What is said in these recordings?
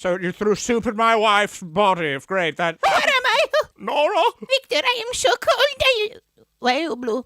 So you threw soup in my wife's body. Great, that... What am I? Nora? Victor, I am so cold. Why are you blue?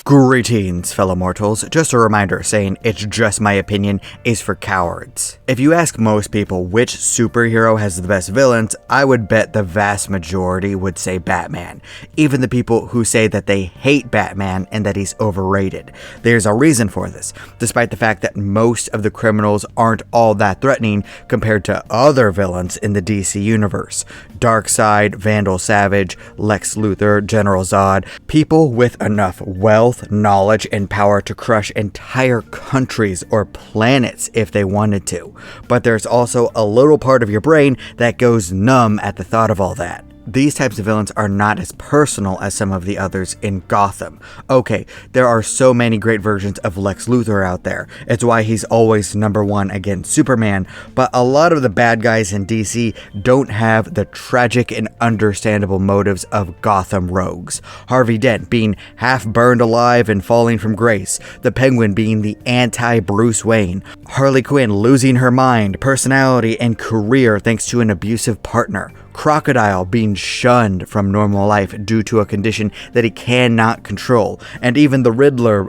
Greetings, fellow mortals. Just a reminder saying it's just my opinion is for cowards. If you ask most people which superhero has the best villains, I would bet the vast majority would say Batman. Even the people who say that they hate Batman and that he's overrated. There's a reason for this, despite the fact that most of the criminals aren't all that threatening compared to other villains in the DC universe. Darkseid, Vandal Savage, Lex Luthor, General Zod, people with enough wealth, knowledge, and power to crush entire countries or planets if they wanted to. But there's also a little part of your brain that goes numb at the thought of all that. These types of villains are not as personal as some of the others in Gotham. Okay, there are so many great versions of Lex Luthor out there. It's why he's always #1 against Superman, but a lot of the bad guys in DC don't have the tragic and understandable motives of Gotham rogues. Harvey Dent being half burned alive and falling from grace, the Penguin being the anti-Bruce Wayne, Harley Quinn losing her mind, personality, and career thanks to an abusive partner, Crocodile being shunned from normal life due to a condition that he cannot control, and even the Riddler,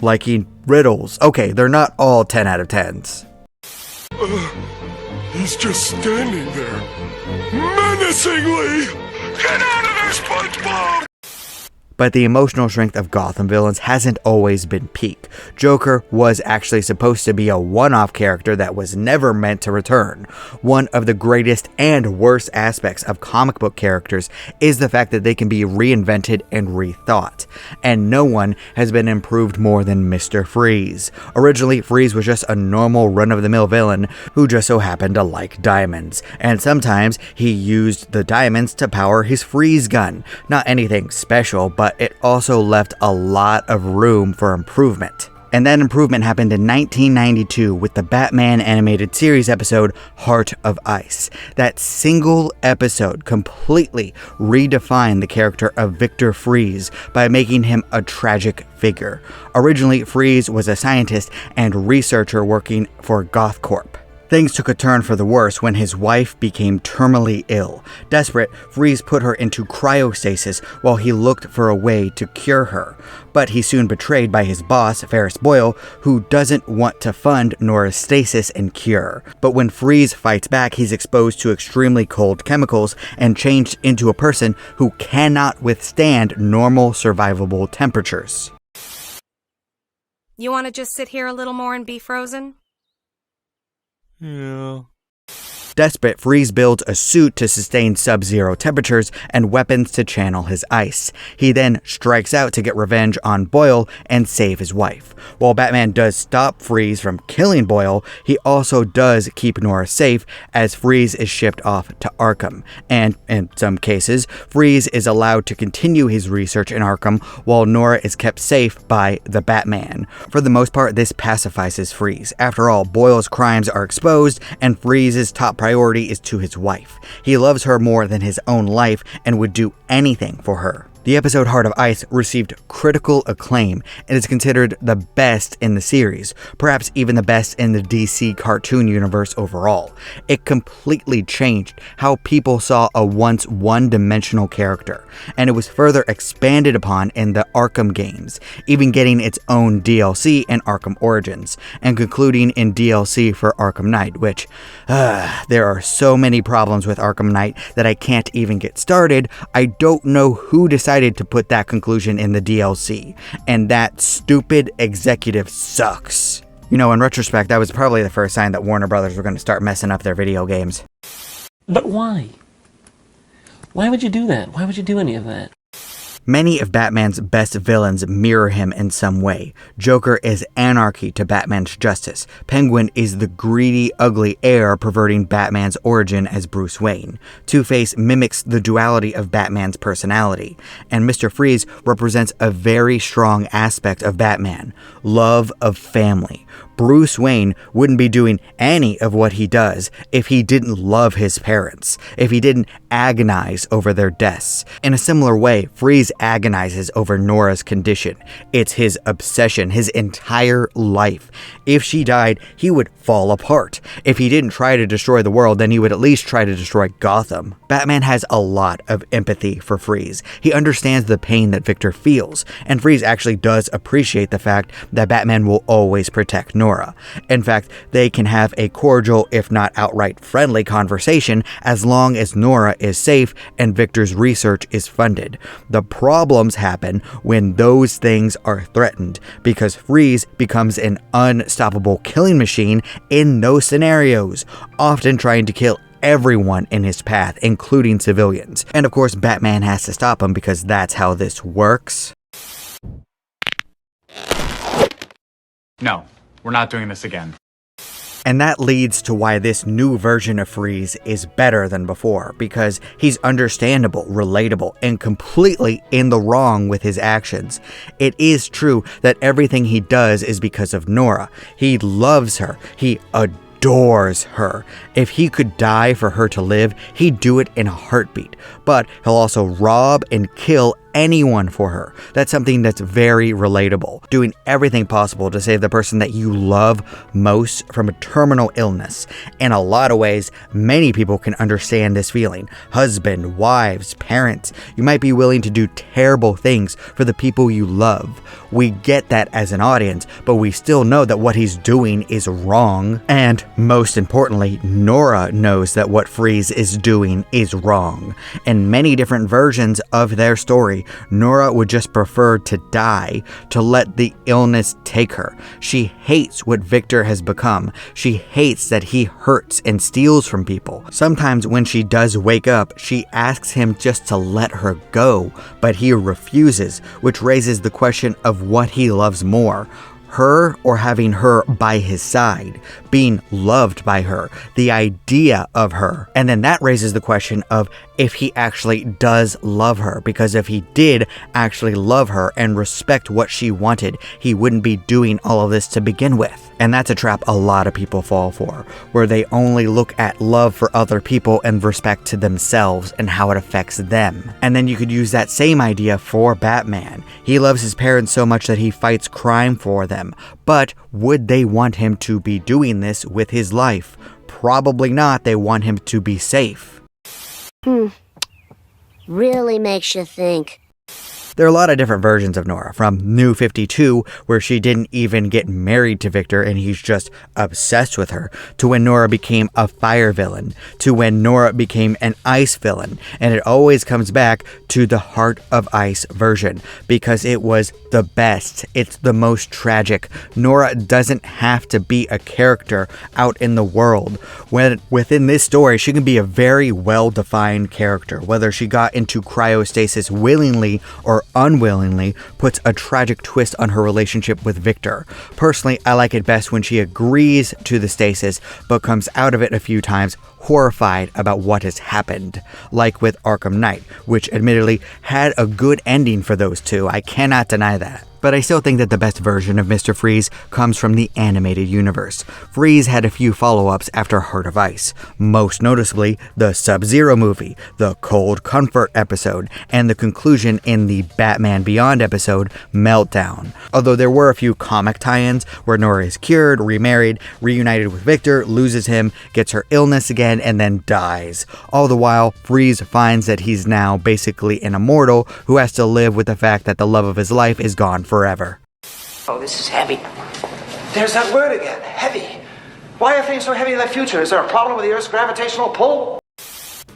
liking riddles. Okay, they're not all 10 out of 10s. He's just standing there, menacingly! Get out of there, SpongeBob! But the emotional strength of Gotham villains hasn't always been peak. Joker was actually supposed to be a one-off character that was never meant to return. One of the greatest and worst aspects of comic book characters is the fact that they can be reinvented and rethought. And no one has been improved more than Mr. Freeze. Originally, Freeze was just a normal run-of-the-mill villain who just so happened to like diamonds. And sometimes he used the diamonds to power his freeze gun. Not anything special, but it also left a lot of room for improvement. And that improvement happened in 1992 with the Batman animated series episode Heart of Ice. That single episode completely redefined the character of Victor Freeze by making him a tragic figure. Originally, Freeze was a scientist and researcher working for GothCorp. Things took a turn for the worse when his wife became terminally ill. Desperate, Freeze put her into cryostasis while he looked for a way to cure her. But he's soon betrayed by his boss, Ferris Boyle, who doesn't want to fund Nora's stasis and cure. But when Freeze fights back, he's exposed to extremely cold chemicals and changed into a person who cannot withstand normal survivable temperatures. You want to just sit here a little more and be frozen? Yeah. Desperate, Freeze builds a suit to sustain sub-zero temperatures and weapons to channel his ice. He then strikes out to get revenge on Boyle and save his wife. While Batman does stop Freeze from killing Boyle, he also does keep Nora safe as Freeze is shipped off to Arkham. And in some cases, Freeze is allowed to continue his research in Arkham while Nora is kept safe by the Batman. For the most part, this pacifies Freeze. After all, Boyle's crimes are exposed and Freeze's top priority is to his wife. He loves her more than his own life and would do anything for her. The episode Heart of Ice received critical acclaim and is considered the best in the series, perhaps even the best in the DC cartoon universe overall. It completely changed how people saw a once one-dimensional character, and it was further expanded upon in the Arkham games, even getting its own DLC in Arkham Origins, and concluding in DLC for Arkham Knight, which, there are so many problems with Arkham Knight that I can't even get started. I don't know who decided to put that conclusion in the DLC, and that stupid executive sucks. You know, in retrospect, that was probably the first sign that Warner Brothers were going to start messing up their video games. But why? Why would you do that? Why would you do any of that? Many of Batman's best villains mirror him in some way. Joker is anarchy to Batman's justice. Penguin is the greedy, ugly heir perverting Batman's origin as Bruce Wayne. Two-Face mimics the duality of Batman's personality. And Mr. Freeze represents a very strong aspect of Batman, love of family. Bruce Wayne wouldn't be doing any of what he does if he didn't love his parents, if he didn't agonize over their deaths. In a similar way, Freeze agonizes over Nora's condition. It's his obsession, his entire life. If she died, he would fall apart. If he didn't try to destroy the world, then he would at least try to destroy Gotham. Batman has a lot of empathy for Freeze. He understands the pain that Victor feels, and Freeze actually does appreciate the fact that Batman will always protect Nora. In fact, they can have a cordial, if not outright friendly conversation as long as Nora is safe and Victor's research is funded. The problems happen when those things are threatened, because Freeze becomes an unstoppable killing machine in those scenarios, often trying to kill everyone in his path, including civilians. And of course, Batman has to stop him because that's how this works. No, we're not doing this again. And that leads to why this new version of Freeze is better than before, because he's understandable, relatable, and completely in the wrong with his actions. It is true that everything he does is because of Nora. He loves her. He adores her. If he could die for her to live, he'd do it in a heartbeat. But he'll also rob and kill anyone for her. That's something that's very relatable. Doing everything possible to save the person that you love most from a terminal illness. In a lot of ways, many people can understand this feeling. Husband, wives, parents. You might be willing to do terrible things for the people you love. We get that as an audience, but we still know that what he's doing is wrong. And most importantly, Nora knows that what Freeze is doing is wrong. In many different versions of their story, Nora would just prefer to die, to let the illness take her. She hates what Victor has become. She hates that he hurts and steals from people. Sometimes when she does wake up, she asks him just to let her go, but he refuses, which raises the question of what he loves more. Her or having her by his side, being loved by her, the idea of her. And then that raises the question of if he actually does love her, because if he did actually love her and respect what she wanted, he wouldn't be doing all of this to begin with. And that's a trap a lot of people fall for, where they only look at love for other people and respect to themselves and how it affects them. And then you could use that same idea for Batman. He loves his parents so much that he fights crime for them. But would they want him to be doing this with his life? Probably not. They want him to be safe. Really makes you think. There are a lot of different versions of Nora, from New 52, where she didn't even get married to Victor and he's just obsessed with her, to when Nora became a fire villain, to when Nora became an ice villain, and it always comes back to the Heart of Ice version, because it was the best. It's the most tragic. Nora doesn't have to be a character out in the world. When within this story, she can be a very well-defined character, whether she got into cryostasis willingly or unwillingly, puts a tragic twist on her relationship with Victor. Personally, I like it best when she agrees to the stasis, but comes out of it a few times horrified about what has happened, like with Arkham Knight, which admittedly had a good ending for those two. I cannot deny that. But I still think that the best version of Mr. Freeze comes from the animated universe. Freeze had a few follow-ups after Heart of Ice, most noticeably the Sub-Zero movie, the Cold Comfort episode, and the conclusion in the Batman Beyond episode, Meltdown. Although there were a few comic tie-ins where Nora is cured, remarried, reunited with Victor, loses him, gets her illness again, and then dies. All the while, Freeze finds that he's now basically an immortal who has to live with the fact that the love of his life is gone forever. Oh, this is heavy. There's that word again, heavy. Why are things so heavy in the future? Is there a problem with the Earth's gravitational pull?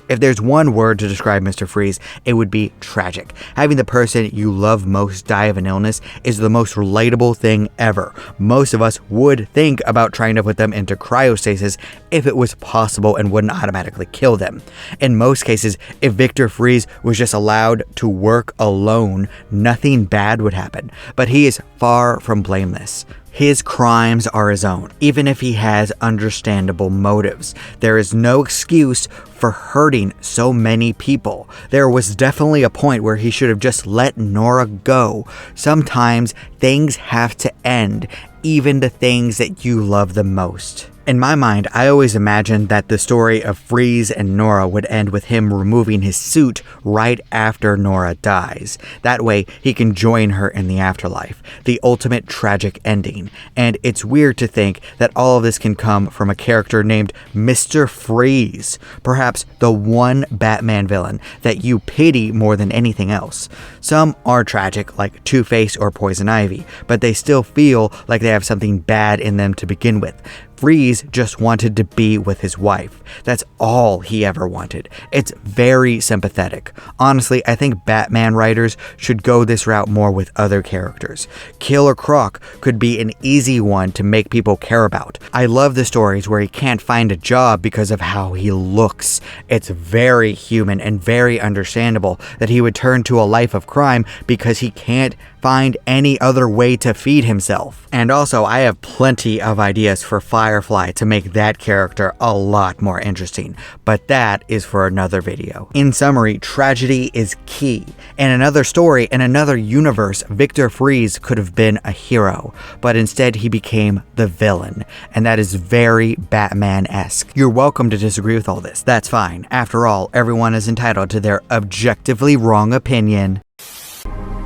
If there's one word to describe Mr. Freeze, it would be tragic. Having the person you love most die of an illness is the most relatable thing ever. Most of us would think about trying to put them into cryostasis if it was possible and wouldn't automatically kill them. In most cases, if Victor Freeze was just allowed to work alone, nothing bad would happen. But he is far from blameless. His crimes are his own, even if he has understandable motives. There is no excuse for hurting so many people. There was definitely a point where he should have just let Nora go. Sometimes things have to end, even the things that you love the most. In my mind, I always imagined that the story of Freeze and Nora would end with him removing his suit right after Nora dies. That way, he can join her in the afterlife, the ultimate tragic ending. And it's weird to think that all of this can come from a character named Mr. Freeze, perhaps the one Batman villain that you pity more than anything else. Some are tragic, like Two-Face or Poison Ivy, but they still feel like they have something bad in them to begin with. Freeze just wanted to be with his wife. That's all he ever wanted. It's very sympathetic. Honestly, I think Batman writers should go this route more with other characters. Killer Croc could be an easy one to make people care about. I love the stories where he can't find a job because of how he looks. It's very human and very understandable that he would turn to a life of crime because he can't find any other way to feed himself. And also, I have plenty of ideas for Firefly to make that character a lot more interesting, but that is for another video. In summary, tragedy is key. In another story, in another universe, Victor Freeze could have been a hero, but instead he became the villain, and that is very Batman-esque. You're welcome to disagree with all this, that's fine. After all, everyone is entitled to their objectively wrong opinion.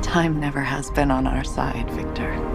Time never has been on our side, Victor.